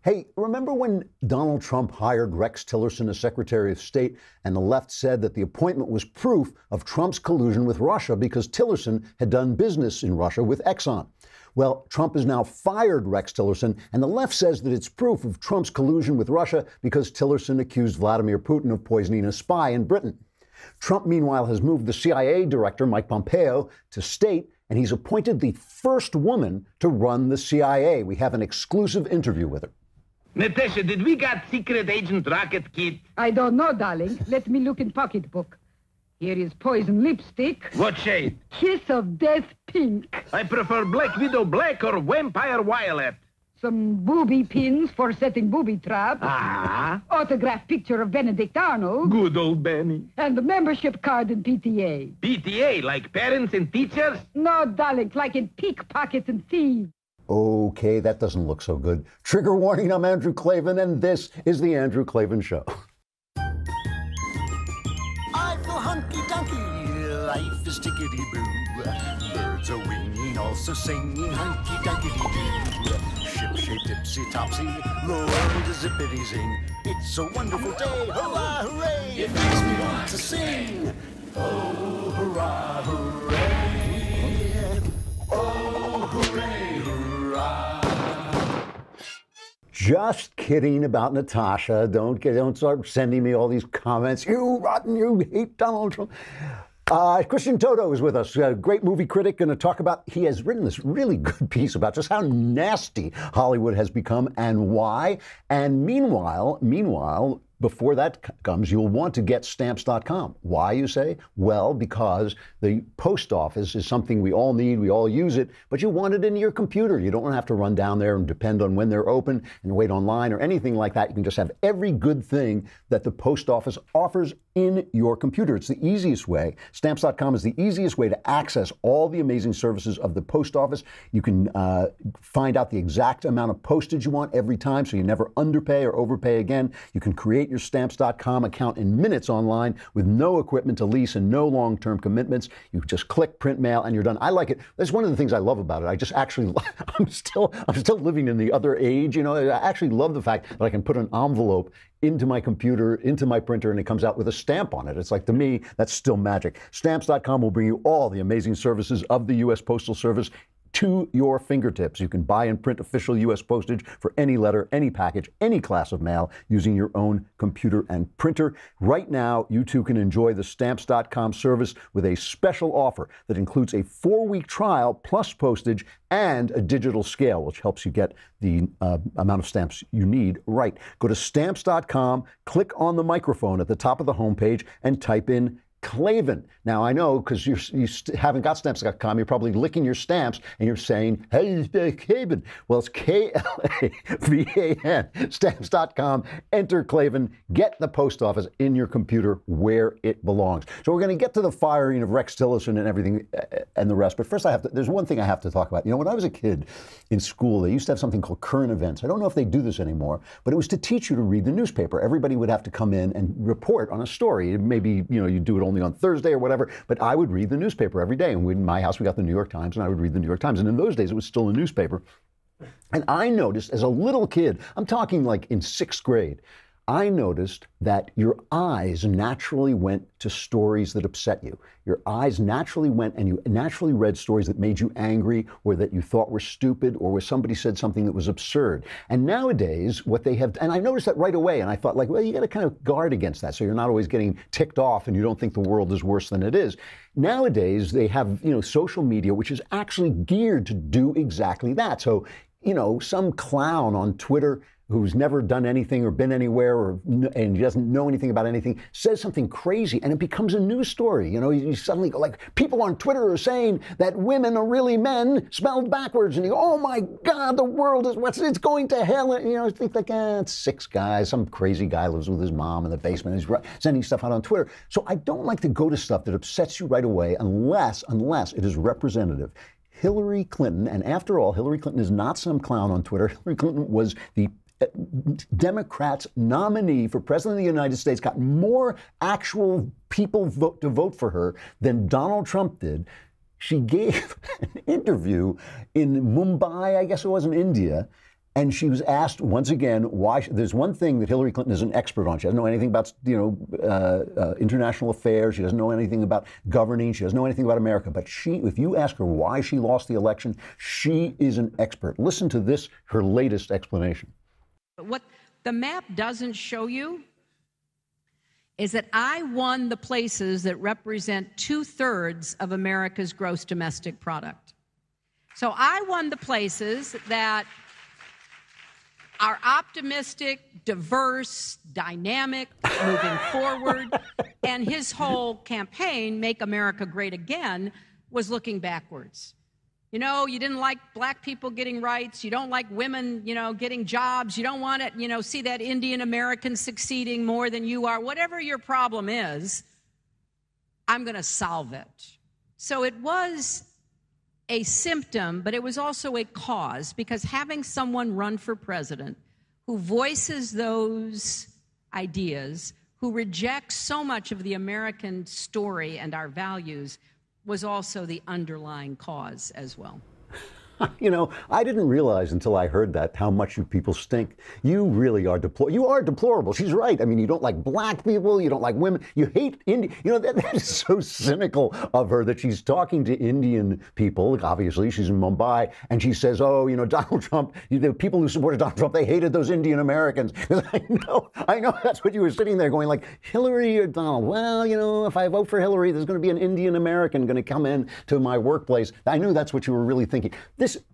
Hey, remember when Donald Trump hired Rex Tillerson as Secretary of State and the left said that the appointment was proof of Trump's collusion with Russia because Tillerson had done business in Russia with Exxon? Well, Trump has now fired Rex Tillerson, and the left says that it's proof of Trump's collusion with Russia because Tillerson accused Vladimir Putin of poisoning a spy in Britain. Trump, meanwhile, has moved the CIA director, Mike Pompeo, to state, and he's appointed the first woman to run the CIA. We have an exclusive interview with her. Natasha, did we got secret agent rocket kit? I don't know, darling. Let me look in pocketbook. Here is poison lipstick. What shade? Kiss of death pink. I prefer Black Widow black or Vampire violet. Some booby pins for setting booby traps. Ah. Autographed picture of Benedict Arnold. Good old Benny. And the membership card in PTA. PTA, like parents and teachers? No, darling, like in pickpockets and thieves. Okay, that doesn't look so good. Trigger warning, I'm Andrew Klavan, and this is The Andrew Klavan Show. I feel hunky-dunky, life is tickety-boo. Birds are winging, also singing hunky-dunky-doo. Ship-shape, tipsy-topsy, the world is zippity-zing. It's a wonderful day, hurrah, hooray! It makes me want to sing. Oh, hurrah, hooray! Oh, hooray, hooray! Just kidding about Natasha. Don't start sending me all these comments. You rotten, you hate Donald Trump. Christian Toto is with us, a great movie critic, going to talk about, he has written this really good piece about just how nasty Hollywood has become and why. And meanwhile, before that comes, you'll want to get stamps.com. Why, you say? Well, because the post office is something we all need, we all use it, but you want it in your computer. You don't have to run down there and depend on when they're open and wait online or anything like that. You can just have every good thing that the post office offers in your computer. It's the easiest way. Stamps.com is the easiest way to access all the amazing services of the post office. You can find out the exact amount of postage you want every time, so you never underpay or overpay again. You can create your Stamps.com account in minutes online with no equipment to lease and no long-term commitments. You just click print mail and you're done. I like it. That's one of the things I love about it. I just actually, I'm still living in the other age. You know, I actually love the fact that I can put an envelope into my computer, into my printer, and it comes out with a stamp on it. It's like, to me, that's still magic. Stamps.com will bring you all the amazing services of the U.S. Postal Service to your fingertips. You can buy and print official U.S. postage for any letter, any package, any class of mail using your own computer and printer. Right now, you too can enjoy the Stamps.com service with a special offer that includes a 4-week trial plus postage and a digital scale, which helps you get the amount of stamps you need right. Go to Stamps.com, click on the microphone at the top of the homepage, and type in Klavan. Now, I know because you haven't got stamps.com, you're probably licking your stamps and you're saying, hey, Klavan. Well, it's Klavan, stamps.com. Enter Klavan. Get the post office in your computer where it belongs. So we're going to get to the firing of Rex Tillerson and everything and the rest. But first, there's one thing I have to talk about. You know, when I was a kid in school, they used to have something called current events. I don't know if they do this anymore, but it was to teach you to read the newspaper. Everybody would have to come in and report on a story. Maybe, you know, you do it only on Thursday or whatever, but I would read the newspaper every day. And in my house, we got the New York Times, and I would read the New York Times. And in those days, it was still a newspaper. And I noticed as a little kid, I'm talking like in 6th grade, I noticed that your eyes naturally went to stories that upset you. Your eyes naturally went and you naturally read stories that made you angry or that you thought were stupid or where somebody said something that was absurd. And nowadays, what they have, and I noticed that right away, and I thought like, well, you got to kind of guard against that so you're not always getting ticked off and you don't think the world is worse than it is. Nowadays, they have, you know, social media, which is actually geared to do exactly that. So, you know, some clown on Twitter who's never done anything or been anywhere and doesn't know anything about anything, says something crazy and it becomes a news story. You know, you suddenly go like, people on Twitter are saying that women are really men spelled backwards. And you go, oh my God, the world is, it's going to hell. And, you know, think like, it's 6 guys, some crazy guy lives with his mom in the basement. He's sending stuff out on Twitter. So I don't like to go to stuff that upsets you right away unless it is representative. Hillary Clinton, and after all, Hillary Clinton is not some clown on Twitter. Hillary Clinton was the Democrats' nominee for president of the United States, got more actual people to vote for her than Donald Trump did. She gave an interview in Mumbai, I guess it was, in India, And she was asked once again why. There's one thing that Hillary Clinton is an expert on. She doesn't know anything about, international affairs. She doesn't know anything about governing. She doesn't know anything about America. But if you ask her why she lost the election, she is an expert. Listen to this, her latest explanation. What the map doesn't show you is that I won the places that represent 2/3 of America's gross domestic product. So I won the places that are optimistic, diverse, dynamic, moving forward. And his whole campaign, Make America Great Again, was looking backwards. You know, you didn't like black people getting rights. You don't like women, getting jobs. You don't want to, see that Indian American succeeding more than you are. Whatever your problem is, I'm going to solve it. So it was a symptom, but it was also a cause, because having someone run for president who voices those ideas, who rejects so much of the American story and our values, was also the underlying cause as well. I didn't realize until I heard that how much you people stink. You really are you are deplorable. She's right. I mean, you don't like black people. You don't like women. You hate Indian. That is so cynical of her that she's talking to Indian people. Obviously, she's in Mumbai, and she says, "Oh, Donald Trump. The people who supported Donald Trump, they hated those Indian Americans." I know. That's what you were sitting there going, like, Hillary or Donald. Well, if I vote for Hillary, there's going to be an Indian American going to come in to my workplace. I knew that's what you were really thinking.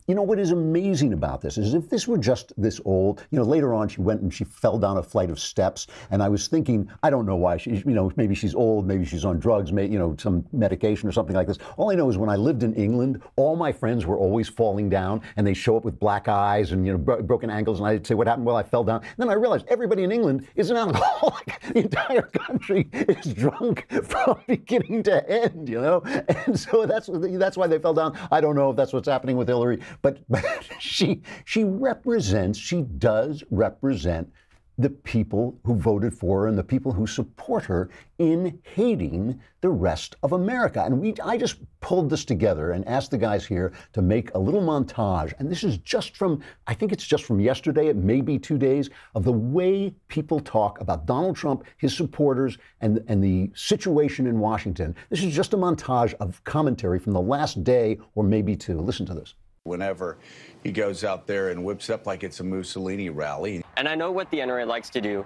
What is amazing about this is if this were just this old, later on she went and she fell down a flight of steps, and I was thinking, I don't know why she, maybe she's old, maybe she's on drugs, maybe, some medication or something like this. All I know is when I lived in England, all my friends were always falling down, and they show up with black eyes and, broken ankles, and I'd say, what happened? Well, I fell down. And then I realized everybody in England is an alcoholic. The entire country is drunk from beginning to end, and so that's why they fell down. I don't know if that's what's happening with Hillary. But she does represent the people who voted for her and the people who support her in hating the rest of America. And I just pulled this together and asked the guys here to make a little montage. And this is I think it's just from yesterday, it may be 2 days, of the way people talk about Donald Trump, his supporters, and the situation in Washington. This is just a montage of commentary from the last day or maybe two. Listen to this. Whenever he goes out there and whips up like it's a Mussolini rally. And I know what the NRA likes to do,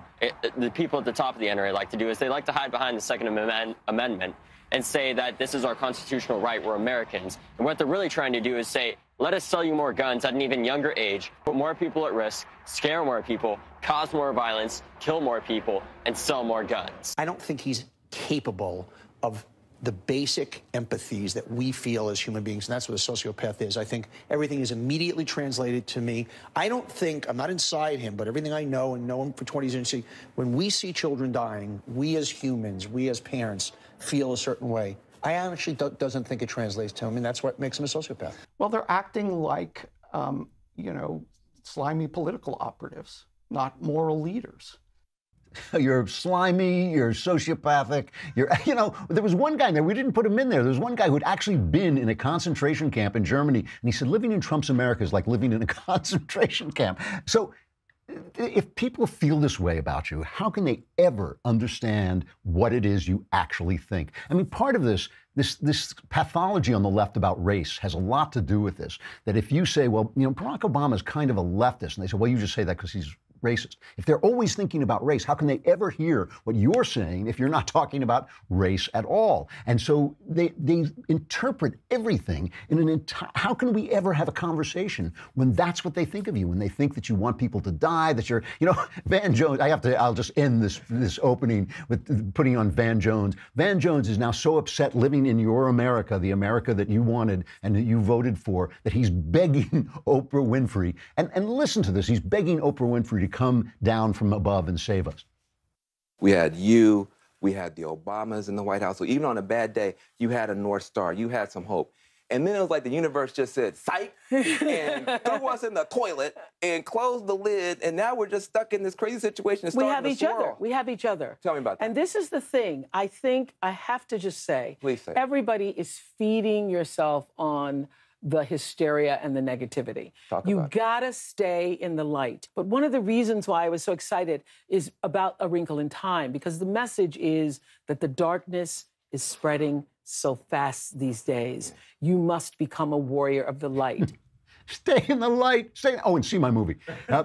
the people at the top of the NRA like to do, is they like to hide behind the Second Amendment and say that this is our constitutional right, we're Americans. And what they're really trying to do is say, let us sell you more guns at an even younger age, put more people at risk, scare more people, cause more violence, kill more people, and sell more guns. I don't think he's capable of the basic empathies that we feel as human beings, and that's what a sociopath is. I think everything is immediately translated to me. I'm not inside him, but everything I know and know him for 20 years, when we see children dying, we as humans, we as parents, feel a certain way. I actually doesn't think it translates to him, and that's what makes him a sociopath. Well, they're acting like, slimy political operatives, not moral leaders. You're slimy, you're sociopathic, there was one guy there, we didn't put him in there. There was one guy who'd actually been in a concentration camp in Germany, and he said living in Trump's America is like living in a concentration camp. So if people feel this way about you, how can they ever understand what it is you actually think? I mean, part of this pathology on the left about race has a lot to do with this, that if you say, well, Barack Obama is kind of a leftist, and they say, well, you just say that because he's racist. If they're always thinking about race, how can they ever hear what you're saying if you're not talking about race at all? And so they interpret everything in an entire. How can we ever have a conversation when that's what they think of you? When they think that you want people to die, that you're, Van Jones. I'll just end this opening with putting on Van Jones. Van Jones is now so upset living in your America, the America that you wanted and that you voted for, that he's begging Oprah Winfrey. And listen to this. He's begging Oprah Winfrey to come down from above and save us. We had the Obamas in the White House. So even on a bad day, you had a North Star, you had some hope. And then it was like the universe just said, psych, and threw us in the toilet and closed the lid. And now we're just stuck in this crazy situation. We have each other. We have each other. Tell me about that. And this is the thing. I think I have to just say, please say, everybody is feeding yourself on the hysteria and the negativity. You gotta stay in the light. But one of the reasons why I was so excited is about A Wrinkle in Time, because the message is that the darkness is spreading so fast these days. You must become a warrior of the light. Stay in the light. And see my movie. You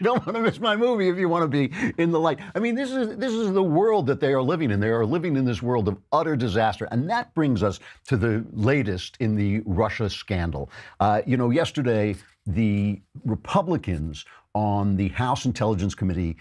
don't want to miss my movie if you want to be in the light. I mean, this is the world that they are living in. They are living in this world of utter disaster. And that brings us to the latest in the Russia scandal. Yesterday, the Republicans on the House Intelligence Committee,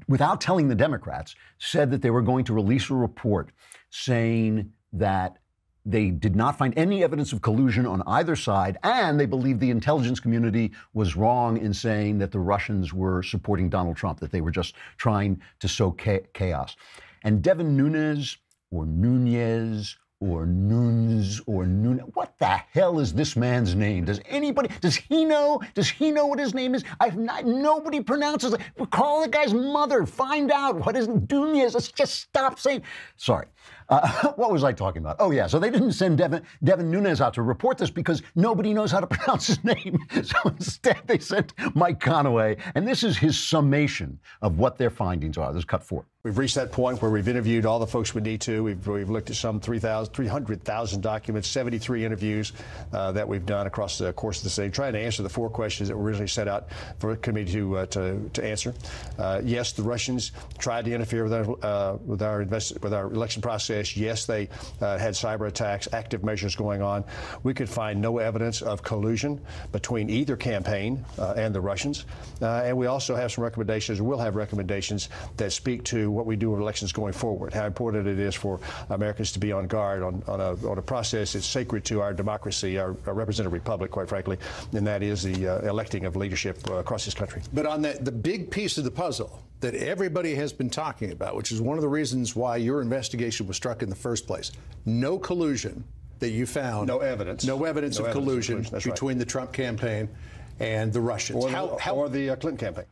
without telling the Democrats, said that they were going to release a report saying that they did not find any evidence of collusion on either side, and they believed the intelligence community was wrong in saying that the Russians were supporting Donald Trump, that they were just trying to sow chaos. And Devin Nunes, or Nunes, what the hell is this man's name? Does he know what his name is? Nobody pronounces it. Call the guy's mother, find out what his Nunes. Let's just stop saying. Sorry. What was I talking about? Oh, yeah. So they didn't send Devin Nunes out to report this because nobody knows how to pronounce his name. So instead, they sent Mike Conaway. And this is his summation of what their findings are. This is cut 4. We've reached that point where we've interviewed all the folks we need to. We've looked at some 300,000 documents, 73 interviews that we've done across the course of the day, trying to answer the 4 questions that were originally set out for a committee to answer. Yes, the Russians tried to interfere with our election process. Yes, they had cyber attacks, active measures going on. We could find no evidence of collusion between either campaign and the Russians. And we also have some recommendations, we'll have recommendations that speak to what we do with elections going forward, how important it is for Americans to be on guard on a process that's sacred to our democracy, our representative republic, quite frankly, and that is the electing of leadership across this country. But on the big piece of the puzzle that everybody has been talking about, which is one of the reasons why your investigation was struck in the first place, no collusion that you found. No evidence. No evidence of collusion between the Trump campaign and the Russians. Or the Clinton campaign.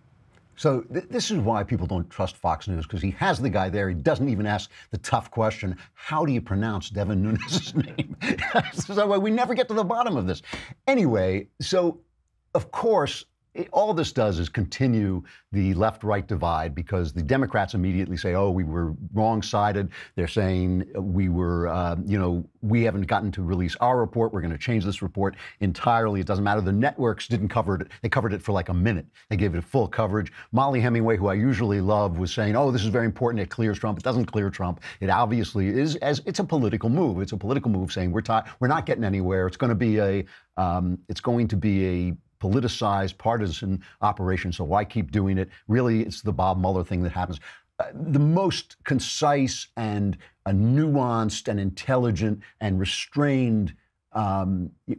So this is why people don't trust Fox News, because he has the guy there. He doesn't even ask the tough question, how do you pronounce Devin Nunes' name? So we never get to the bottom of this. Anyway, so of course, all this does is continue the left-right divide, because the Democrats immediately say, oh, we were wrong-sided. They're saying we were, we haven't gotten to release our report. We're going to change this report entirely. It doesn't matter. The networks didn't cover it. They covered it for like a minute. They gave it full coverage. Molly Hemingway, who I usually love, was saying, oh, this is very important. It clears Trump. It doesn't clear Trump. It obviously is, as it's a political move. It's a political move saying we're not getting anywhere. It's going to be a politicized, partisan operation, so why keep doing it? Really, it's the Bob Mueller thing that happens. The most concise and nuanced and intelligent and restrained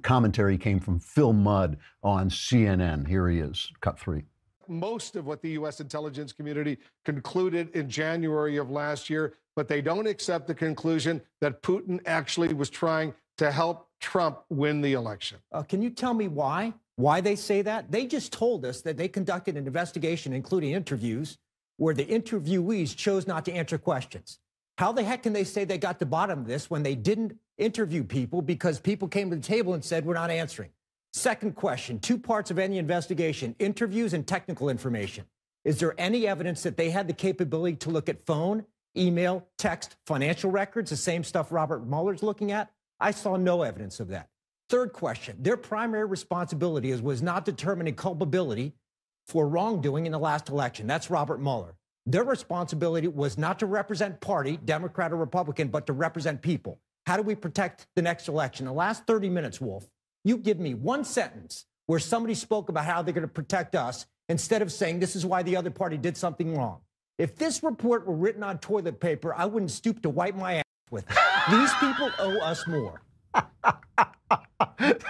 commentary came from Phil Mudd on CNN. Here he is, cut 3. Most of what the U.S. intelligence community concluded in January of last year, but they don't accept the conclusion that Putin actually was trying to help Trump win the election. Can you tell me why? Why they say that? They just told us that they conducted an investigation, including interviews, where the interviewees chose not to answer questions. How the heck can they say they got to the bottom of this when they didn't interview people because people came to the table and said, we're not answering? Second question, 2 parts of any investigation, interviews and technical information. Is there any evidence that they had the capability to look at phone, email, text, financial records, the same stuff Robert Mueller's looking at? I saw no evidence of that. Third question, their primary responsibility was not determining culpability for wrongdoing in the last election. That's Robert Mueller. Their responsibility was not to represent party, Democrat or Republican, but to represent people. How do we protect the next election? The last 30 minutes, Wolf, you give me one sentence where somebody spoke about how they're going to protect us instead of saying this is why the other party did something wrong. If this report were written on toilet paper, I wouldn't stoop to wipe my ass with it. These people owe us more.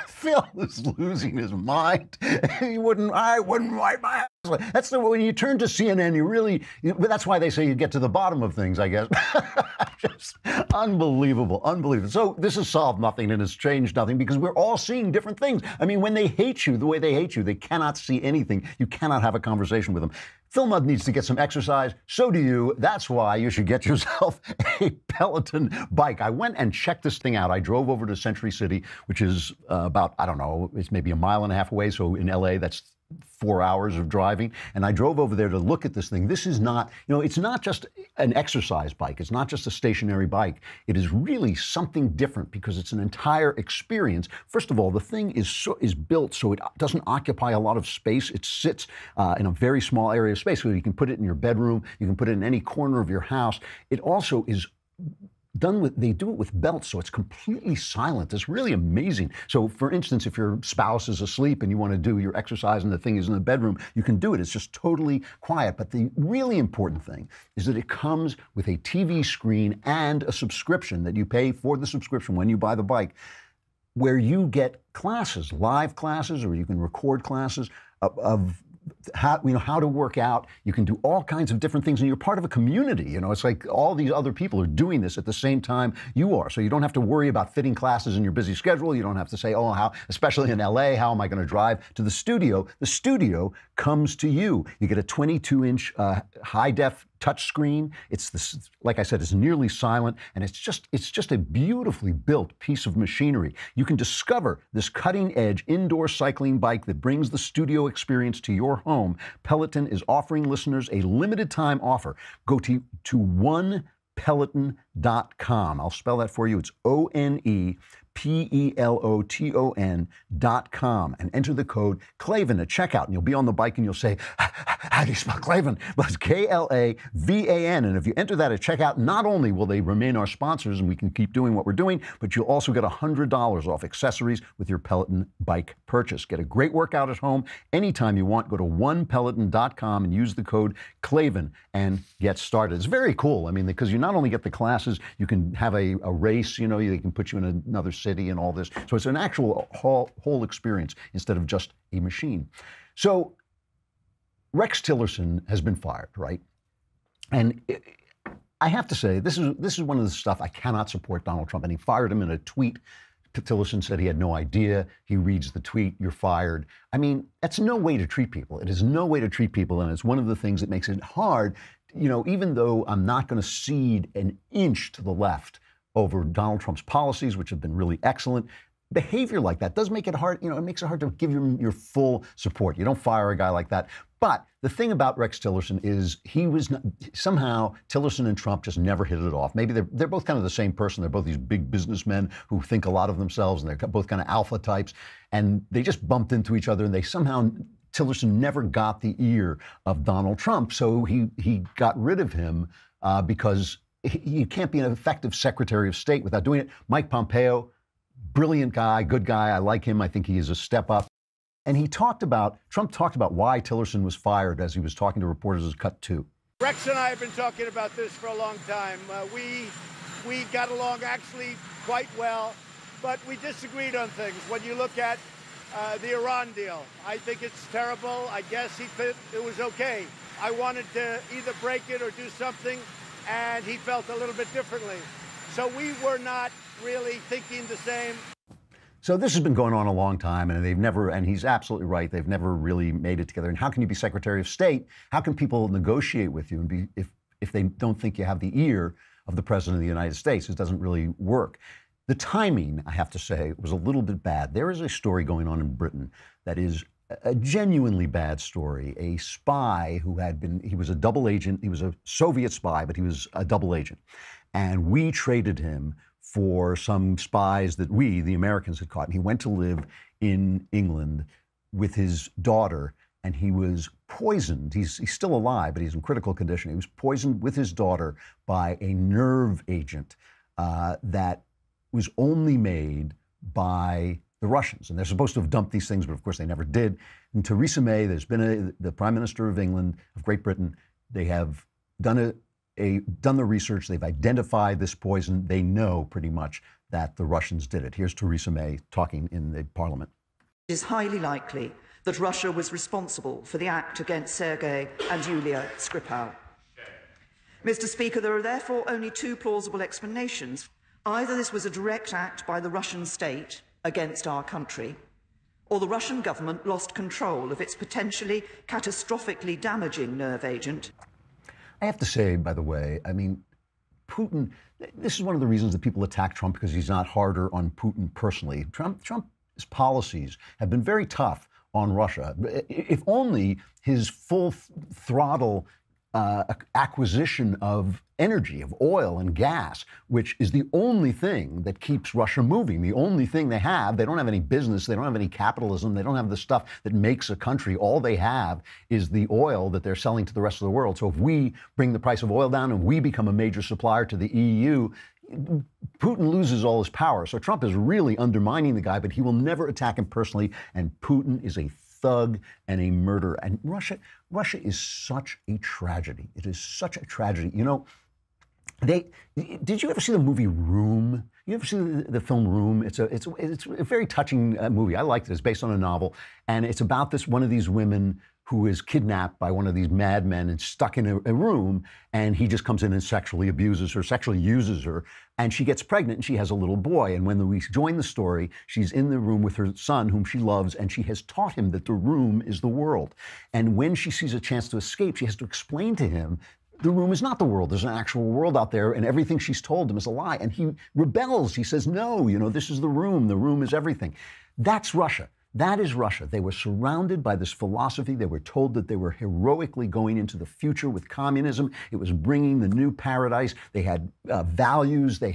Phil is losing his mind. I wouldn't wipe my ass That's the when you turn to CNN, but that's why they say you get to the bottom of things, I guess. Just unbelievable. So this has solved nothing and has changed nothing because we're all seeing different things. I mean, when they hate you the way they hate you, they cannot see anything. You cannot have a conversation with them. Phil Mudd needs to get some exercise. So do you. That's why you should get yourself a Peloton bike. I went and checked this thing out. I drove over to Century City, which is about, I don't know, it's maybe 1.5 miles away. So in LA, that's 4 hours of driving. And I drove over there to look at this thing. This is not, it's not just an exercise bike. It's not just a stationary bike. It is really something different because it's an entire experience. First of all, the thing is built so it doesn't occupy a lot of space. It sits in a very small area of space. So you can put it in your bedroom. You can put it in any corner of your house. It also is they do it with belts, so it's completely silent. It's really amazing. So, for instance, if your spouse is asleep and you want to do your exercise and the thing is in the bedroom, you can do it. It's just totally quiet. But the really important thing is that it comes with a TV screen and a subscription that you pay for the subscription when you buy the bike, where you get classes, live classes, or you can record classes of how to work out. You can do all kinds of different things, and you're part of a community. It's like all these other people are doing this at the same time you are. So you don't have to worry about fitting classes in your busy schedule. You don't have to say, especially in LA, how am I going to drive to the studio? The studio comes to you. You get a 22-inch high-def touchscreen. Like I said, it's nearly silent, and it's just a beautifully built piece of machinery. You can discover this cutting-edge indoor cycling bike that brings the studio experience to your home. Peloton is offering listeners a limited-time offer. Go to onepeloton.com. I'll spell that for you. It's OnePeloton.com, and enter the code Klavan at checkout, and you'll be on the bike and you'll say, how do you spell Klavan? Well, it's Klavan. And if you enter that at checkout, not only will they remain our sponsors and we can keep doing what we're doing, but you'll also get $100 off accessories with your Peloton bike purchase. Get a great workout at home anytime you want. Go to onepeloton.com and use the code Klavan and get started. It's very cool. I mean, because you not only get the classes, you can have a race, they can put you in another city and all this. So it's an actual whole experience instead of just a machine. So Rex Tillerson has been fired, right? And I have to say, this is one of the stuff I cannot support Donald Trump. And he fired him in a tweet. Tillerson said he had no idea. He reads the tweet, you're fired. I mean, that's no way to treat people. It is no way to treat people. And it's one of the things that makes it hard, even though I'm not going to cede an inch to the left over Donald Trump's policies, which have been really excellent. Behavior like that does make it hard. It makes it hard to give you your full support. You don't fire a guy like that. But the thing about Rex Tillerson is somehow Tillerson and Trump just never hit it off. Maybe they're both kind of the same person. They're both these big businessmen who think a lot of themselves, and they're both kind of alpha types. And they just bumped into each other, and Tillerson never got the ear of Donald Trump. So he got rid of him because you can't be an effective Secretary of State without doing it. Mike Pompeo, brilliant guy, good guy. I like him. I think he is a step up. And Trump talked about why Tillerson was fired as he was talking to reporters as Cut 2. Rex and I have been talking about this for a long time. We got along actually quite well, but we disagreed on things. When you look at the Iran deal, I think it's terrible. I guess it was okay. I wanted to either break it or do something, and he felt a little bit differently. So we were not really thinking the same. So this has been going on a long time, and he's absolutely right, they've never really made it together. And how can you be Secretary of State? How can people negotiate with you and if they don't think you have the ear of the President of the United States? It doesn't really work. The timing, I have to say, was a little bit bad. There is a story going on in Britain that is a genuinely bad story. A spy he was a double agent. He was a Soviet spy, but he was a double agent. And we traded him for some spies that the Americans, had caught. And he went to live in England with his daughter, and he was poisoned. He's still alive, but he's in critical condition. He was poisoned with his daughter by a nerve agent that was only made by the Russians. And they're supposed to have dumped these things, but of course they never did. And Theresa May, the Prime Minister of England, of Great Britain, they have done the research. They've identified this poison. They know pretty much that the Russians did it. Here's Theresa May talking in the Parliament. It is highly likely that Russia was responsible for the act against Sergei and Yulia Skripal. Mr. Speaker, there are therefore only two plausible explanations. Either this was a direct act by the Russian state against our country, or the Russian government lost control of its potentially catastrophically damaging nerve agent. I have to say, by the way, I mean, Putin, this is one of the reasons that people attack Trump, because he's not harder on Putin personally. Trump's policies have been very tough on Russia. If only his full throttle acquisition of energy, of oil and gas, which is the only thing that keeps Russia moving, the only thing they have. They don't have any business, they don't have any capitalism, they don't have the stuff that makes a country. All they have is the oil that they're selling to the rest of the world. So if we bring the price of oil down and we become a major supplier to the EU, Putin loses all his power. So Trump is really undermining the guy, but he will never attack him personally. And Putin is a thug and a murderer. And Russia is such a tragedy. It is such a tragedy. You know, did you ever see the movie Room? You ever see the film Room? It's a very touching movie. I liked it. It's based on a novel, and it's about one of these women who is kidnapped by one of these madmen and stuck in a room, and he just comes in and sexually abuses her, sexually uses her, and she gets pregnant and she has a little boy. And when we join the story, she's in the room with her son, whom she loves, and she has taught him that the room is the world. And when she sees a chance to escape, she has to explain to him the room is not the world. There's an actual world out there, and everything she's told him is a lie. And he rebels. He says, no, you know, this is the room. The room is everything. That's Russia. That is Russia. They were surrounded by this philosophy. They were told that they were heroically going into the future with communism. It was bringing the new paradise. They had values. They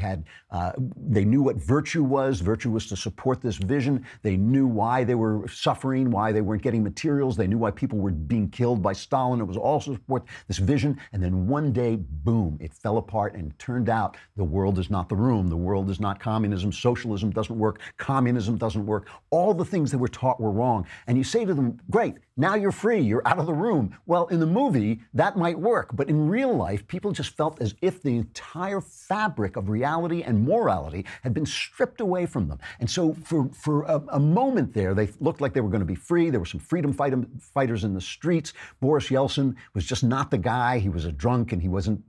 knew what virtue was. Virtue was to support this vision. They knew why they were suffering, why they weren't getting materials. They knew why people were being killed by Stalin. It was also to support this vision. And then one day, boom, it fell apart, and it turned out the world is not the room. The world is not communism. Socialism doesn't work. Communism doesn't work. All the things that were taught were wrong. And you say to them, great, now you're free, you're out of the room. Well, in the movie, that might work. But in real life, people just felt as if the entire fabric of reality and morality had been stripped away from them. And so for a moment there, they looked like they were going to be free. There were some freedom fighters in the streets. Boris Yeltsin was just not the guy. He was a drunk, and he wasn't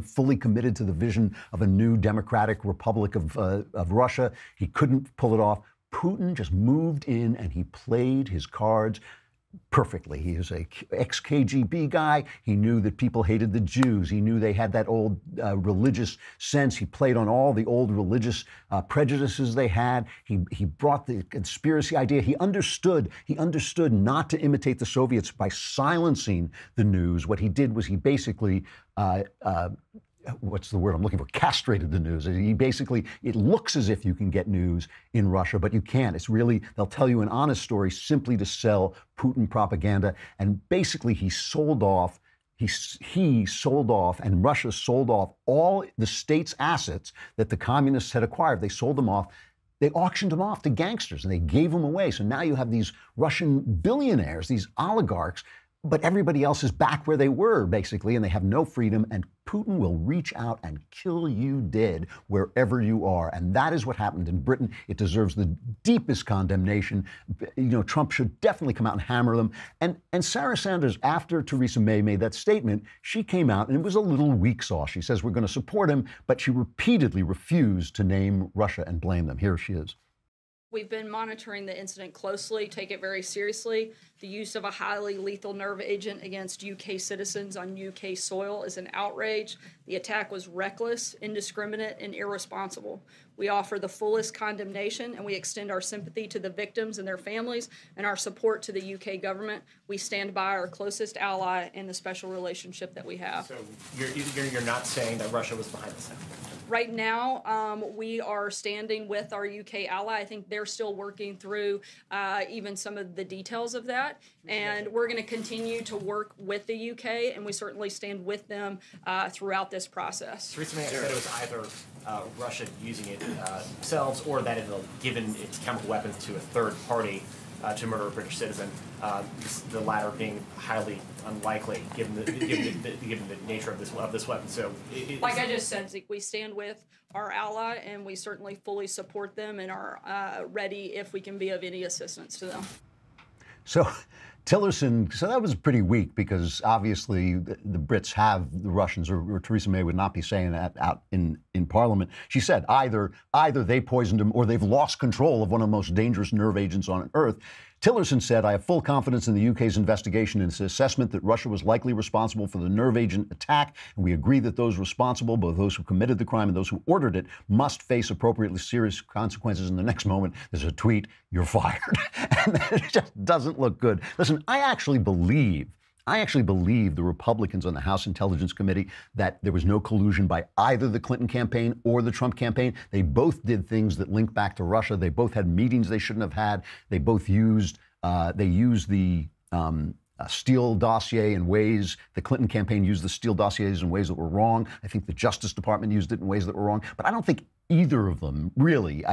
fully committed to the vision of a new democratic republic of Russia. He couldn't pull it off. Putin just moved in and he played his cards perfectly. He is a ex-KGB guy. He knew that people hated the Jews. He knew they had that old religious sense. He played on all the old religious prejudices they had. He brought the conspiracy idea. He understood not to imitate the Soviets by silencing the news. What he did was he basically what's the word I'm looking for? Castrated the news. He basically, it looks as if you can get news in Russia, but you can't. It's really, they'll tell you an honest story simply to sell Putin propaganda. And basically he sold off, he sold off, and Russia sold off all the state's assets that the communists had acquired. They sold them off. They auctioned them off to gangsters, and they gave them away. So now you have these Russian billionaires, these oligarchs, but everybody else is back where they were, basically, and they have no freedom, and Putin will reach out and kill you dead wherever you are. And that is what happened in Britain. It deserves the deepest condemnation. You know, Trump should definitely come out and hammer them. And Sarah Sanders, after Theresa May made that statement, she came out, and it was a little weak sauce. She says, we're going to support him, but she repeatedly refused to name Russia and blame them. Here she is. We've been monitoring the incident closely, take it very seriously. The use of a highly lethal nerve agent against UK citizens on UK soil is an outrage. The attack was reckless, indiscriminate, and irresponsible. We offer the fullest condemnation, and we extend our sympathy to the victims and their families and our support to the UK government. We stand by our closest ally in the special relationship that we have. So you're not saying that Russia was behind this attack? Right now, we are standing with our UK ally. I think they're still working through even some of the details of that. And we're going to continue to work with the UK, and we certainly stand with them throughout this process. Theresa May said it was either Russia using it themselves or that it had given its chemical weapons to a third party to murder a British citizen, the latter being highly unlikely given the nature of this weapon. So, like I just said, we stand with our ally, and we certainly fully support them and are ready if we can be of any assistance to them. So Tillerson, so that was pretty weak because obviously the Brits have the Russians, or Theresa May would not be saying that out in Parliament. She said either they poisoned him or they've lost control of one of the most dangerous nerve agents on Earth. Tillerson said, I have full confidence in the UK's investigation and its assessment that Russia was likely responsible for the nerve agent attack, and we agree that those responsible, both those who committed the crime and those who ordered it, must face appropriately serious consequences. In the next moment, there's a tweet, you're fired. And it just doesn't look good. Listen, I actually believe the Republicans on the House Intelligence Committee that there was no collusion by either the Clinton campaign or the Trump campaign. They both did things that link back to Russia. They both had meetings they shouldn't have had. They both used the Steele dossier in ways, the Clinton campaign used the Steele dossiers in ways that were wrong. I think the Justice Department used it in ways that were wrong. But I don't think either of them, really,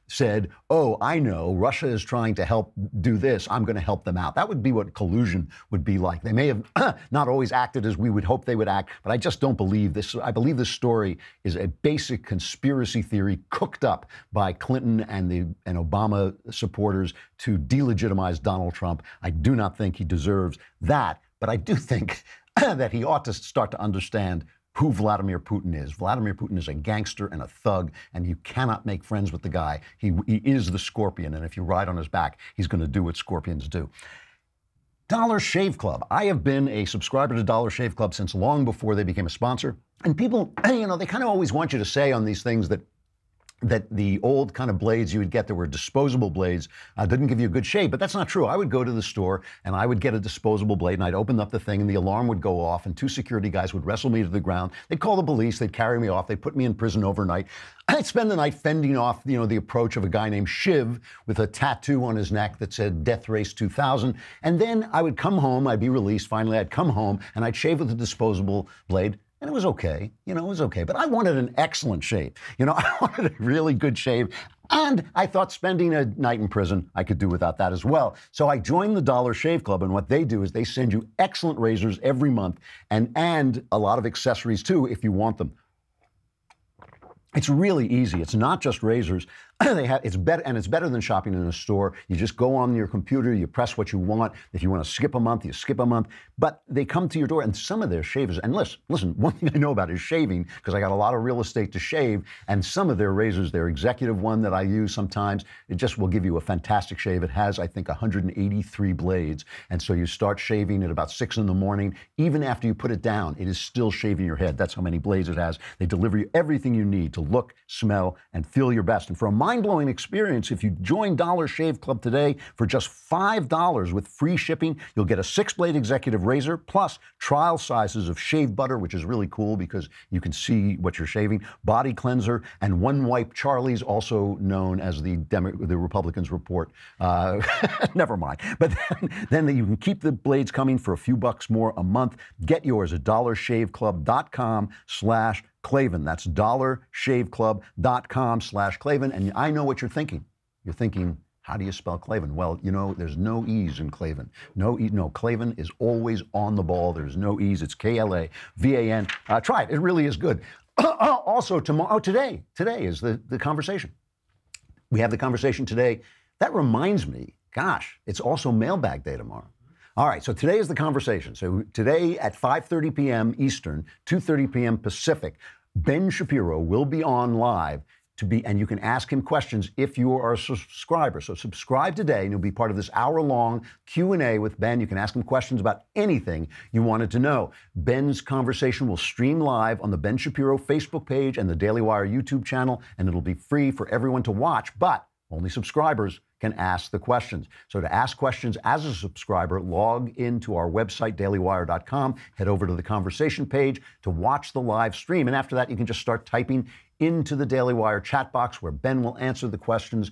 said, oh, I know Russia is trying to help do this. I'm going to help them out. That would be what collusion would be like. They may have not always acted as we would hope they would act, but I just don't believe this. I believe this story is a basic conspiracy theory cooked up by Clinton and Obama supporters to delegitimize Donald Trump. I do not think he deserves that, but I do think that he ought to start to understand who Vladimir Putin is. Vladimir Putin is a gangster and a thug, and you cannot make friends with the guy. He is the scorpion, and if you ride on his back, he's going to do what scorpions do. Dollar Shave Club. I have been a subscriber to Dollar Shave Club since long before they became a sponsor. And people, they kind of always want you to say on these things that the old kind of blades you would get that were disposable blades didn't give you a good shave, but that's not true. I would go to the store and I would get a disposable blade and I'd open up the thing and the alarm would go off and two security guys would wrestle me to the ground. They'd call the police, they'd carry me off, they'd put me in prison overnight. I'd spend the night fending off, the approach of a guy named Shiv with a tattoo on his neck that said Death Race 2000. And then I would come home, I'd be released, finally I'd come home and I'd shave with a disposable blade. And it was okay, it was okay. But I wanted an excellent shave. I wanted a really good shave. And I thought spending a night in prison, I could do without that as well. So I joined the Dollar Shave Club, and what they do is they send you excellent razors every month and a lot of accessories too, if you want them. It's really easy. It's not just razors. It's better than shopping in a store. You just go on your computer, you press what you want. If you want to skip a month, you skip a month. But they come to your door, and some of their shavers, and listen, one thing I know about is shaving, because I got a lot of real estate to shave, and some of their razors, their executive one that I use sometimes, it just will give you a fantastic shave. It has, I think, 183 blades, and so you start shaving at about 6 in the morning. Even after you put it down, it is still shaving your head. That's how many blades it has. They deliver you everything you need to look, smell, and feel your best. And for a mind-blowing experience, if you join Dollar Shave Club today for just $5 with free shipping, you'll get a 6-blade executive razor plus trial sizes of shave butter, which is really cool because you can see what you're shaving, body cleanser, and One Wipe Charlie's, also known as the Republicans report. Never mind. But then you can keep the blades coming for a few bucks more a month. Get yours at dollarshaveclub.com/Klavan. That's dollarshaveclub.com/Klavan. And I know what you're thinking. You're thinking, how do you spell Klavan? Well, there's no E's in Klavan. No, Klavan is always on the ball. There's no E's. It's Klavan. Try it. It really is good. Also, today is the conversation. We have the conversation today. That reminds me, gosh, it's also mailbag day tomorrow. All right, so today is the conversation. So today at 5:30 p.m. Eastern, 2:30 p.m. Pacific, Ben Shapiro will be on live and you can ask him questions if you are a subscriber. So subscribe today and you'll be part of this hour-long Q&A with Ben. You can ask him questions about anything you wanted to know. Ben's conversation will stream live on the Ben Shapiro Facebook page and the Daily Wire YouTube channel, and it'll be free for everyone to watch, but only subscribers can ask the questions. So to ask questions as a subscriber, log into our website, dailywire.com, head over to the conversation page to watch the live stream. And after that, you can just start typing into the Daily Wire chat box where Ben will answer the questions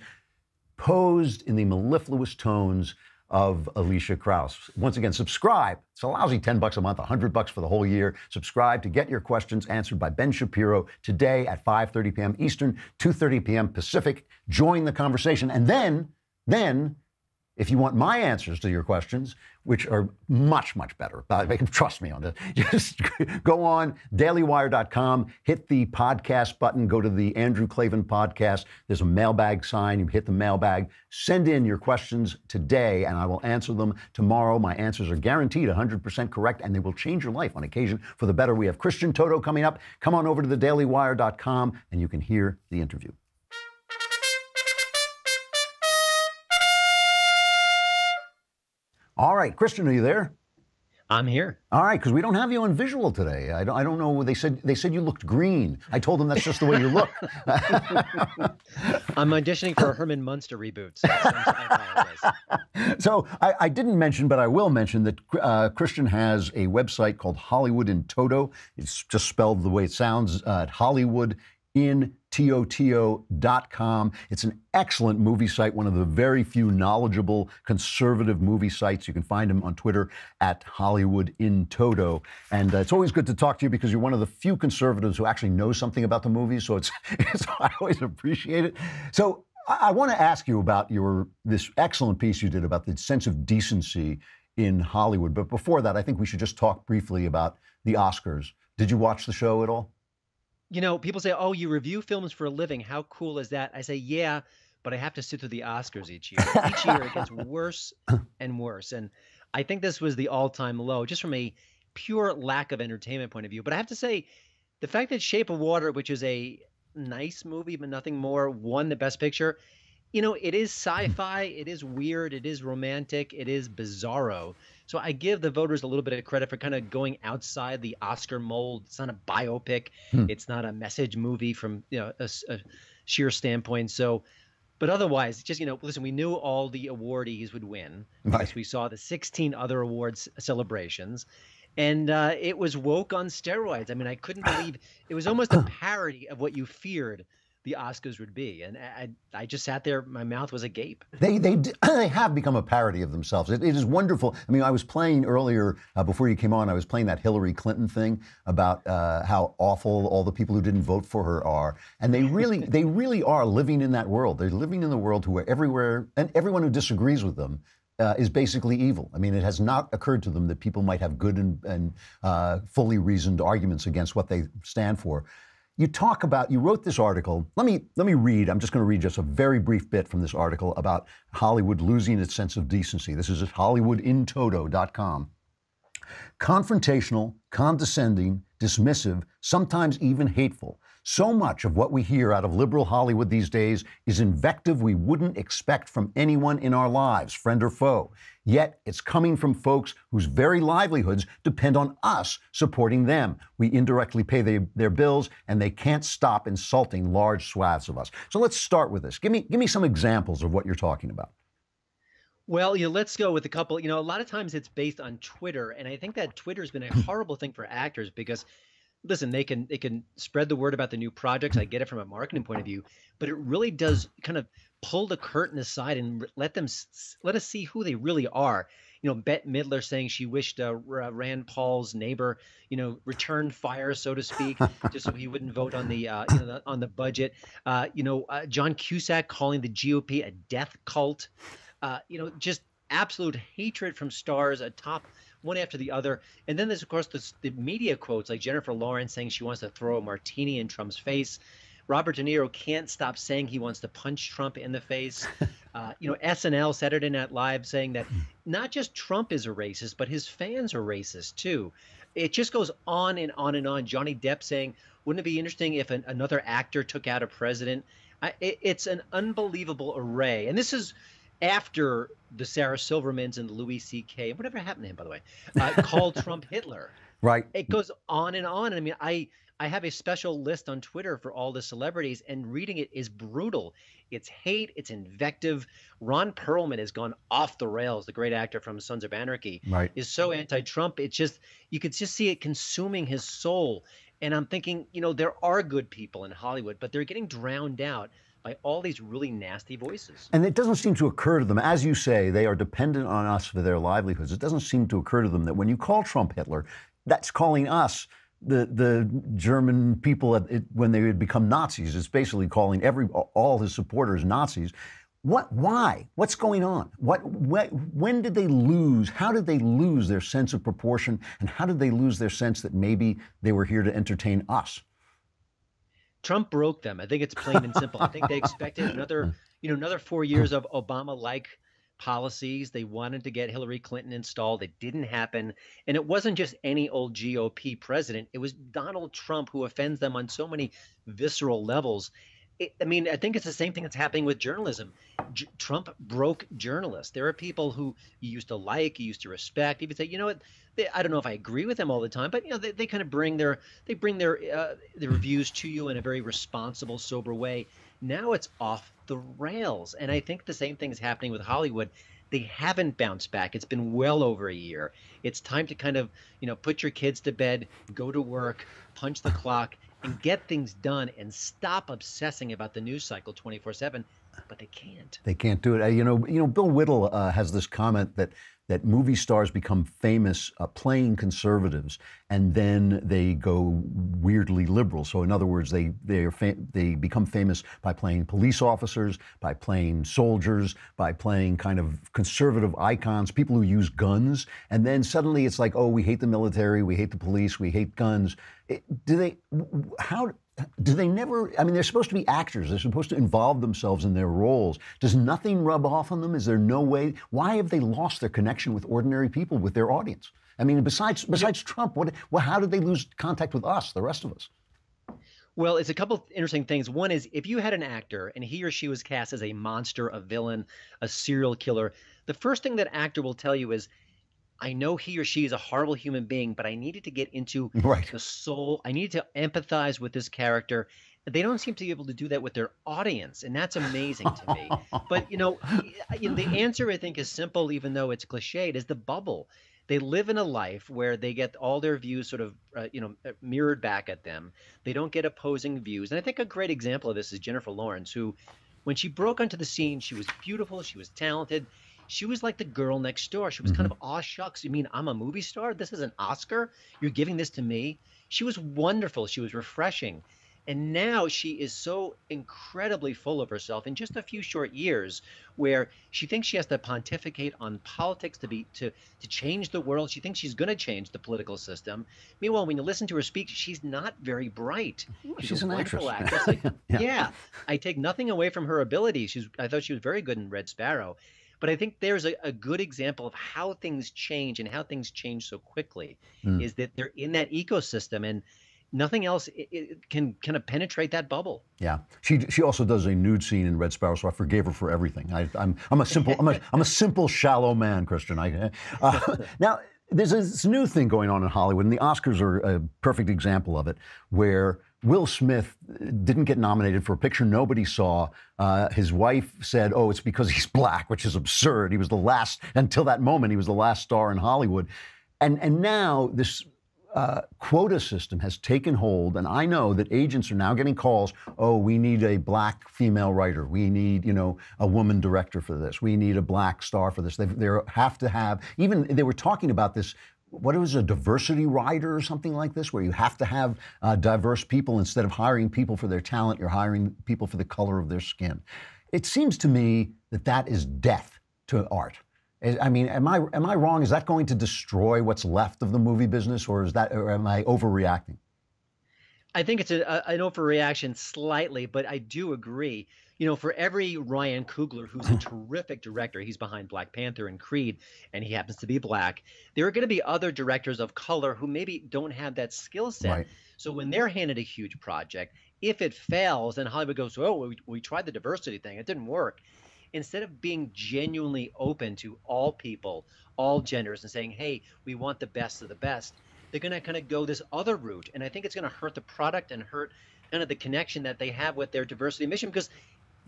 posed in the mellifluous tones of Alicia Krause. Once again, subscribe. It's a lousy $10 a month, $100 for the whole year. Subscribe to get your questions answered by Ben Shapiro today at 5:30 p.m. Eastern, 2:30 p.m. Pacific. Join the conversation. And then if you want my answers to your questions, which are much, much better, trust me on this, just go on dailywire.com, hit the podcast button, go to the Andrew Klavan podcast. There's a mailbag sign. You hit the mailbag. Send in your questions today, and I will answer them tomorrow. My answers are guaranteed 100% correct, and they will change your life on occasion for the better. We have Christian Toto coming up. Come on over to thedailywire.com, and you can hear the interview. All right, Christian, are you there? I'm here. All right, because we don't have you on visual today. I don't know. They said you looked green. I told them that's just the way you look. I'm auditioning for a Herman Munster reboot. So I apologize. So I didn't mention, but I will mention that Christian has a website called Hollywood in Toto. It's just spelled the way it sounds, HollywoodInToto.com. It's an excellent movie site, one of the very few knowledgeable conservative movie sites. You can find him on Twitter at Hollywood in Toto. And it's always good to talk to you because you're one of the few conservatives who actually knows something about the movies. So I always appreciate it. So I want to ask you about this excellent piece you did about the sense of decency in Hollywood. But before that, I think we should just talk briefly about the Oscars. Did you watch the show at all? You know, people say, oh, you review films for a living. How cool is that? I say, yeah, but I have to sit through the Oscars each year. Each year it gets worse and worse. And I think this was the all-time low, just from a pure lack of entertainment point of view. But I have to say, the fact that Shape of Water, which is a nice movie, but nothing more, won the Best Picture, you know, it is sci-fi, it is weird, it is romantic, it is bizarro. So I give the voters a little bit of credit for kind of going outside the Oscar mold. It's not a biopic. It's not a message movie from, you know, a sheer standpoint. So, but otherwise, just, you know, listen, we knew all the awardees would win because we saw the 16 other awards celebrations. And it was woke on steroids. I mean, I couldn't believe it was almost a parody of what you feared the Oscars would be. And I just sat there, my mouth was agape. They have become a parody of themselves. It is wonderful. I mean, I was playing earlier, before you came on, I was playing that Hillary Clinton thing about how awful all the people who didn't vote for her are. And they really are living in that world. They're living in the world where everywhere, and everyone who disagrees with them is basically evil. I mean, it has not occurred to them that people might have good and fully reasoned arguments against what they stand for. You wrote this article. Let me read. I'm just going to read just a very brief bit from this article about Hollywood losing its sense of decency. This is at HollywoodInToto.com. Confrontational, condescending, dismissive, sometimes even hateful. So much of what we hear out of liberal Hollywood these days is invective we wouldn't expect from anyone in our lives, friend or foe. Yet it's coming from folks whose very livelihoods depend on us supporting them. We indirectly pay their bills, and they can't stop insulting large swaths of us. So let's start with this. Give me some examples of what you're talking about. Well, you know, let's go with a couple. You know, a lot of times it's based on Twitter, and I think that Twitter's been a horrible thing for actors because, listen, they can spread the word about the new projects. I get it from a marketing point of view, but it really does kind of pull the curtain aside and let us see who they really are. You know, Bette Midler saying she wished Rand Paul's neighbor, you know, returned fire, so to speak, just so he wouldn't vote on the on the budget. John Cusack calling the GOP a death cult. Just absolute hatred from stars atop one after the other. And then there's, of course, the media quotes like Jennifer Lawrence saying she wants to throw a martini in Trump's face. Robert De Niro can't stop saying he wants to punch Trump in the face. SNL, Saturday Night Live, saying that not just Trump is a racist, but his fans are racist too. It just goes on and on and on. Johnny Depp saying, wouldn't it be interesting if another actor took out a president? It's an unbelievable array. And this is after the Sarah Silvermans and Louis C.K., whatever happened to him, by the way, called Trump Hitler. Right. It goes on and on. I mean, I have a special list on Twitter for all the celebrities, and reading it is brutal. It's hate. It's invective. Ron Perlman has gone off the rails. The great actor from Sons of Anarchy is so anti-Trump. It's just, you could just see it consuming his soul. And I'm thinking, there are good people in Hollywood, but they're getting drowned out by all these really nasty voices. And it doesn't seem to occur to them, as you say, they are dependent on us for their livelihoods. It doesn't seem to occur to them that when you call Trump Hitler, that's calling us, the German people, when they would become Nazis. It's basically calling all his supporters Nazis. Why? What's going on? When did they lose? How did they lose their sense of proportion? And how did they lose their sense that maybe they were here to entertain us? Trump broke them. I think it's plain and simple. I think they expected another 4 years of Obama-like policies. They wanted to get Hillary Clinton installed. It didn't happen. And it wasn't just any old GOP president. It was Donald Trump who offends them on so many visceral levels. I think it's the same thing that's happening with journalism. Trump broke journalists. There are people who you used to like, you used to respect. You would say, you know what? I don't know if I agree with them all the time, but they kind of bring their views to you in a very responsible, sober way. Now it's off the rails, and I think the same thing is happening with Hollywood. They haven't bounced back. It's been well over a year. It's time to kind of put your kids to bed, go to work, punch the clock, and get things done and stop obsessing about the news cycle 24/7, but they can't. They can't do it. Bill Whittle has this comment that movie stars become famous playing conservatives, and then they go weirdly liberal. So in other words, they become famous by playing police officers, by playing soldiers, by playing kind of conservative icons, people who use guns, and then suddenly it's like, oh, we hate the military, we hate the police, we hate guns. Do they never, they're supposed to be actors. They're supposed to involve themselves in their roles. Does nothing rub off on them? Is there no way? Why have they lost their connection with ordinary people, with their audience? Besides Trump, how did they lose contact with us, the rest of us? Well, it's a couple of interesting things. One is if you had an actor and he or she was cast as a monster, a villain, a serial killer, the first thing that actor will tell you is, I know he or she is a horrible human being, but I needed to get into the soul. I needed to empathize with this character. They don't seem to be able to do that with their audience, and that's amazing to me. But, the answer, I think, is simple, even though it's cliched, is the bubble. They live in a life where they get all their views sort of, mirrored back at them. They don't get opposing views. And I think a great example of this is Jennifer Lawrence, who, when she broke onto the scene, she was beautiful, she was talented. She was like the girl next door. She was kind of, aw shucks, you mean I'm a movie star? This is an Oscar? You're giving this to me? She was wonderful. She was refreshing. And now she is so incredibly full of herself in just a few short years, where she thinks she has to pontificate on politics to change the world. She thinks she's going to change the political system. Meanwhile, when you listen to her speak, she's not very bright. She's an actress. Yeah, I take nothing away from her ability. I thought she was very good in Red Sparrow. But I think there's a good example of how things change and how things change so quickly, is that they're in that ecosystem and nothing else can kind of penetrate that bubble. Yeah, she also does a nude scene in Red Sparrow, so I forgave her for everything. I'm a simple shallow man, Christian. Now there's this new thing going on in Hollywood, and the Oscars are a perfect example of it, where Will Smith didn't get nominated for a picture nobody saw. His wife said, oh, it's because he's black, which is absurd. He was the last, until that moment, he was the last star in Hollywood. And now this quota system has taken hold, and I know that agents are now getting calls, oh, we need a black female writer. We need, a woman director for this. We need a black star for this. They have to have, even they were talking about this, what was a diversity rider or something like this, where you have to have diverse people. Instead of hiring people for their talent, you're hiring people for the color of their skin. It seems to me that is death to art. Am I wrong? Is that going to destroy what's left of the movie business, or am I overreacting? I think it's an overreaction slightly, but I do agree. For every Ryan Coogler, who's a terrific director, he's behind Black Panther and Creed, and he happens to be black, there are going to be other directors of color who maybe don't have that skill set. Right. So when they're handed a huge project, if it fails, then Hollywood goes, oh, we tried the diversity thing, it didn't work. Instead of being genuinely open to all people, all genders, and saying, hey, we want the best of the best, they're going to kind of go this other route. And I think it's going to hurt the product and hurt kind of the connection that they have with their diversity mission, because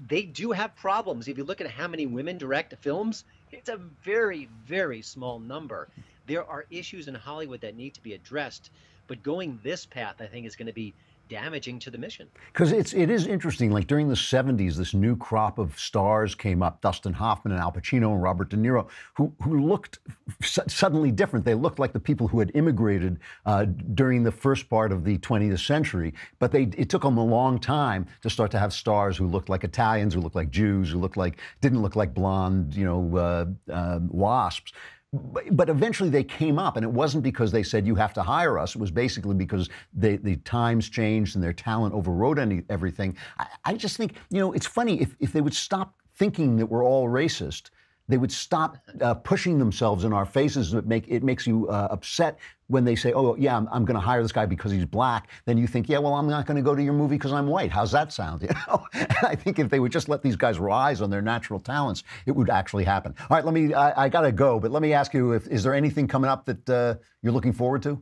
they do have problems. If you look at how many women direct films, it's a very, very small number. There are issues in Hollywood that need to be addressed, but going this path, I think, is going to be damaging to the mission. Because it is interesting, like during the 70s, this new crop of stars came up, Dustin Hoffman and Al Pacino and Robert De Niro, who looked suddenly different. They looked like the people who had immigrated during the first part of the 20th century, but it took them a long time to start to have stars who looked like Italians, who looked like Jews, who didn't look like blonde, wasps. But eventually they came up, and it wasn't because they said you have to hire us. It was basically because the times changed and their talent overrode everything. I just think, it's funny, if they would stop thinking that we're all racist, they would stop pushing themselves in our faces. It makes you upset when they say, oh, yeah, I'm going to hire this guy because he's black. Then you think, yeah, well, I'm not going to go to your movie because I'm white. How's that sound? And I think if they would just let these guys rise on their natural talents, it would actually happen. All right, I got to go, but let me ask you, is there anything coming up that you're looking forward to?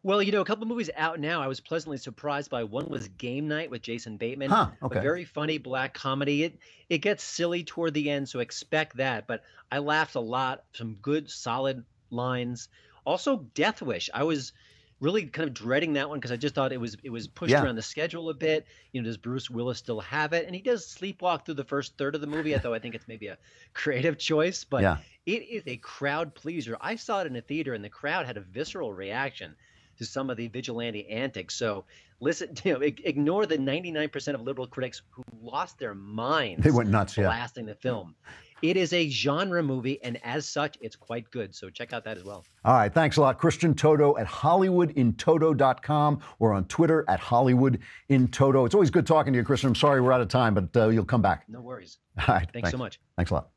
Well, a couple of movies out now I was pleasantly surprised by. One was Game Night with Jason Bateman. Okay. A very funny black comedy. It gets silly toward the end, so expect that. But I laughed a lot. Some good, solid lines. Also, Death Wish. I was really kind of dreading that one because I just thought it was pushed around the schedule a bit. Does Bruce Willis still have it? And he does sleepwalk through the first third of the movie, although I think it's maybe a creative choice. But it is a crowd pleaser. I saw it in a theater, and the crowd had a visceral reaction to some of the vigilante antics. So listen, ignore the 99% of liberal critics who lost their minds. They went nuts, blasting the film. It is a genre movie, and as such, it's quite good. So check out that as well. All right, thanks a lot. Christian Toto at HollywoodInToto.com or on Twitter at HollywoodInToto. It's always good talking to you, Christian. I'm sorry we're out of time, but you'll come back. No worries. All right. Thanks so much. Thanks a lot.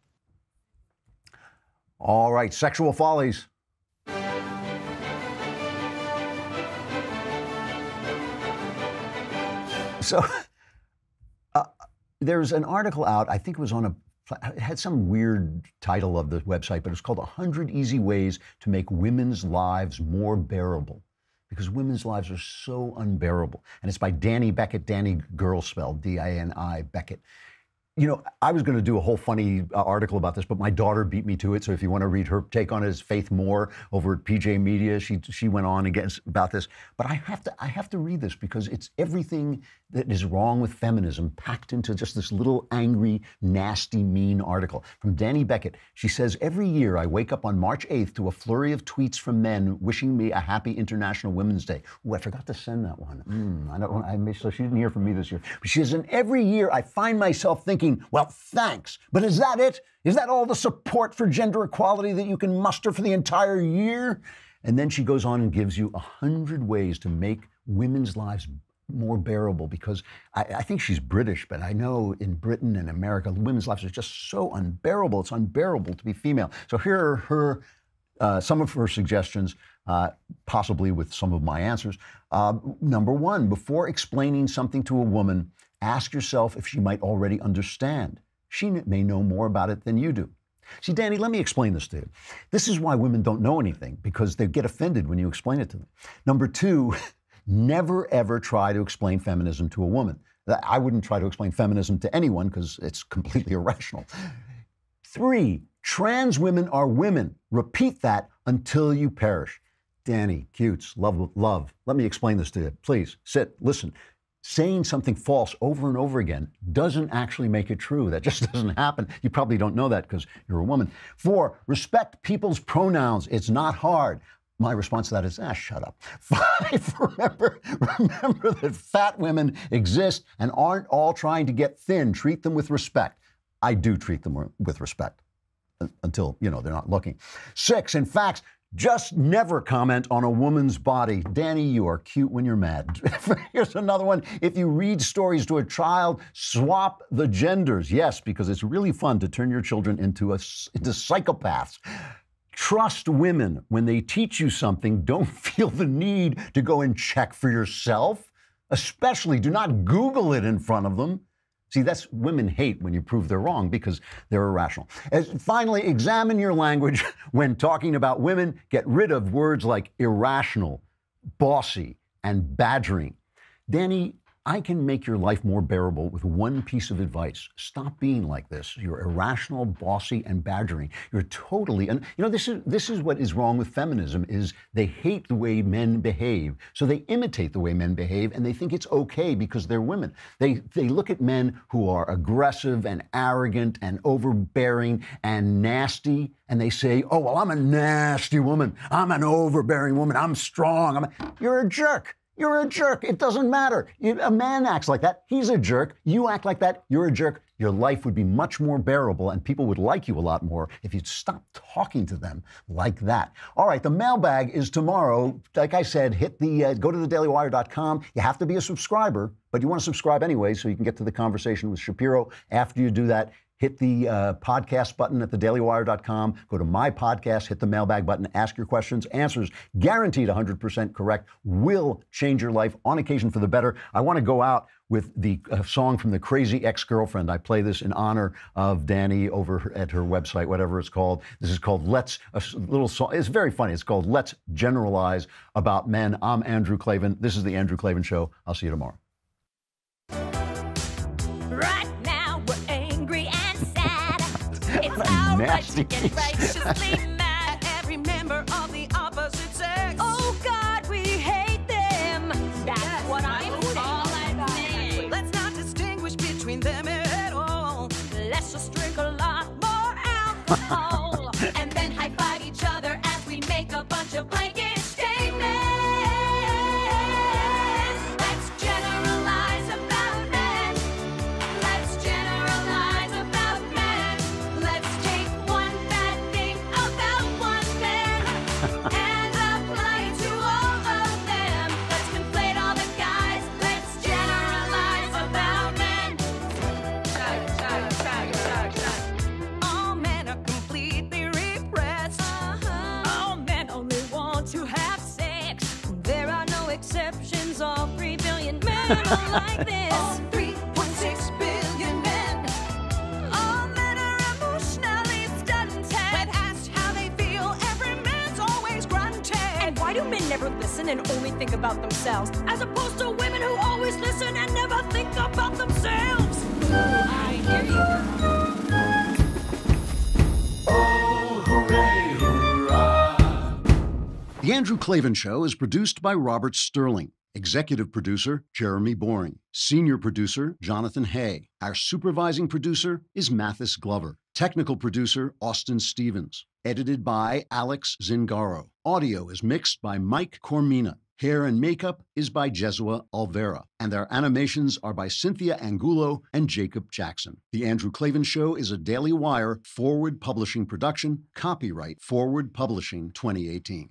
All right, Sexual Follies. So there's an article out, I think it was it had some weird title of the website, but it's called 100 Easy Ways to Make Women's Lives More Bearable. Because women's lives are so unbearable. And it's by Dani Beckett, Dani girl spelled, D-I-N-I, Beckett. I was going to do a whole funny article about this, but my daughter beat me to it. So if you want to read her take on it, it's Faith Moore over at PJ Media. She went on against about this. But I have to read this because it's everything that is wrong with feminism packed into just this little angry, nasty, mean article. From Dani Beckett, she says, every year I wake up on March 8th to a flurry of tweets from men wishing me a happy International Women's Day. Ooh, I forgot to send that one. So she didn't hear from me this year. But she says, and every year I find myself thinking, well, thanks. But is that it? Is that all the support for gender equality that you can muster for the entire year? And then she goes on and gives you 100 ways to make women's lives more bearable, because I think she's British, but I know in Britain and America, women's lives are just so unbearable. It's unbearable to be female. So here are her, some of her suggestions, possibly with some of my answers. Number one, before explaining something to a woman, ask yourself if she might already understand. She may know more about it than you do. See, Dani, let me explain this to you. This is why women don't know anything, because they get offended when you explain it to them. Number two, never, ever try to explain feminism to a woman. I wouldn't try to explain feminism to anyone because it's completely irrational. Three, trans women are women. Repeat that until you perish. Dani, cutes, love. Let me explain this to you. Please, sit, listen. Saying something false over and over again doesn't actually make it true. That just doesn't happen. You probably don't know that because you're a woman. 4, respect people's pronouns. It's not hard. My response to that is, shut up. 5, remember that fat women exist and aren't all trying to get thin. Treat them with respect. I do treat them with respect until, they're not looking. 6, in fact, just never comment on a woman's body. Dani, you are cute when you're mad. Here's another one. If you read stories to a child, swap the genders. Yes, because it's really fun to turn your children into psychopaths. Trust women. When they teach you something, don't feel the need to go and check for yourself. Especially, do not Google it in front of them. See, that's women hate when you prove they're wrong because they're irrational. Finally, examine your language when talking about women. Get rid of words like irrational, bossy, and badgering. Dani, I can make your life more bearable with one piece of advice. Stop being like this. You're irrational, bossy, and badgering. You're totally, and you know, this is what is wrong with feminism, is they hate the way men behave. So they imitate the way men behave, and they think it's okay because they're women. They look at men who are aggressive and arrogant and overbearing and nasty, and they say, oh, well, I'm a nasty woman. I'm an overbearing woman. I'm strong. You're a jerk. You're a jerk. It doesn't matter. A man acts like that. He's a jerk. You act like that. You're a jerk. Your life would be much more bearable, and people would like you a lot more if you'd stop talking to them like that. All right, the mailbag is tomorrow. Like I said, go to thedailywire.com. You have to be a subscriber, but you want to subscribe anyway so you can get to the conversation with Shapiro. After you do that, hit the podcast button at thedailywire.com. Go to my podcast, hit the mailbag button, ask your questions. Answers guaranteed 100% correct, will change your life on occasion for the better. I want to go out with the song from the Crazy Ex-Girlfriend. I play this in honor of Danny over at her website, whatever it's called. This is called a little song. It's very funny. It's called Let's Generalize About Men. I'm Andrew Klavan. This is The Andrew Klavan Show. I'll see you tomorrow. Right now we're angry and sad. It's our right to get righteously mad at every member of the opposite sex. Oh God, we hate them. That's what I'm saying. Let's not distinguish between them at all. Let's just drink a lot more alcohol and then high-five each other as we make a bunch of blanket statements. Let's generalize about men. Let's generalize about men. Let's take one bad thing about one man and apply it to all of them. Let's conflate all the guys. Let's generalize about men. All men are completely repressed. All men only want to have sex. There are no exceptions. All 3 billion men are like this. All 3.6 billion men. All men are emotionally stunted. When asked how they feel, every man's always grunted. And why do men never listen and only think about themselves, as opposed to women who always listen and never think about themselves? I hear you. The Andrew Klavan Show is produced by Robert Sterling. Executive producer, Jeremy Boring. Senior producer, Jonathan Hay. Our supervising producer is Mathis Glover. Technical producer, Austin Stevens. Edited by Alex Zingaro. Audio is mixed by Mike Cormina. Hair and makeup is by Jesua Alvera. And our animations are by Cynthia Angulo and Jacob Jackson. The Andrew Klavan Show is a Daily Wire Forward Publishing production. Copyright Forward Publishing 2018.